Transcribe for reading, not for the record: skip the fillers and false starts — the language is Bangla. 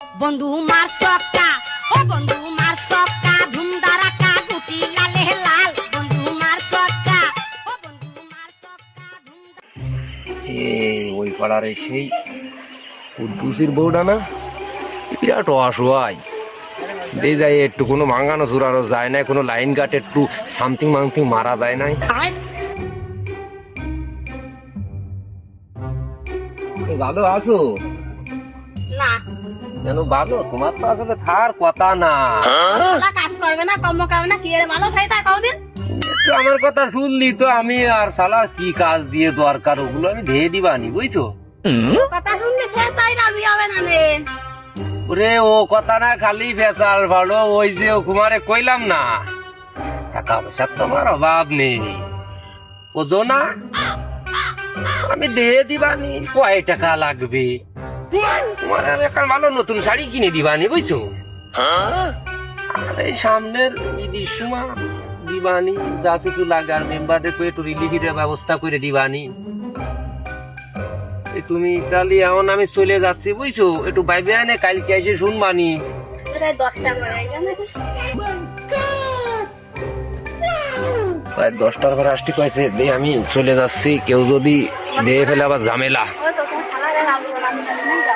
বন্ধু মার সক্কা, ও বন্ধু মার সক্কা, ধুম ধারাকা গুটি লালে লাল। বন্ধু মার সক্কা, ও বন্ধু মার সক্কা, ধুম ওই পাড়ার সেই কুদ্দুসির বউটা না বিরাট অসহায়। দিয়ে যায় একটু কোনো ভাঙানো চুরানো যায় না, কোনো লাইন কাট একটু সামথিং মামথিং মারা যায় নাই। ভালো আছো? না কেন ভালো? তোমার তো আসলে থার কথা না। ওরা কাজ করবে না, কর্ম করবে না, কি এর ভালো খাই তা কদিন একটু আমার কথা শুনলি তো আমি আর শালা কি কাজ দিয়ে দরকার ওগুলো আমি ধেয়ে দিবানি, বুঝছো? কথা শুনলে সে তাই রাজি হবে না রে। ওরে ও কথা না, খালি ফেসাল ভালো। ওই যে ও কুমারে কইলাম না, টাকা পয়সা তোমার অভাব নেই, ওজো না আমি দিয়ে দিবানি। কয় টাকা লাগবে তোমার? আমি একটা ভালো নতুন শাড়ি কিনে দিবানি, বুঝছো? আর এই সামনের ঈদের সময় দিবানি, যা কিছু লাগার মেম্বারদের তো একটু রিলিফের ব্যবস্থা করে দিবানি। তুমি তাহলে এখন আমি চলে যাচ্ছি, বুঝছো? একটু বাইবে আনে, কালকে এসে শুনবানি। প্রায় 10টা করে প্রায় 10টার ঘরে আসতে কয়েছে। দিয়ে আমি চলে যাচ্ছি, কেউ যদি দিয়ে ফেলে আবার ঝামেলা। ও তো তোমার খালা রে রাজি হবে না।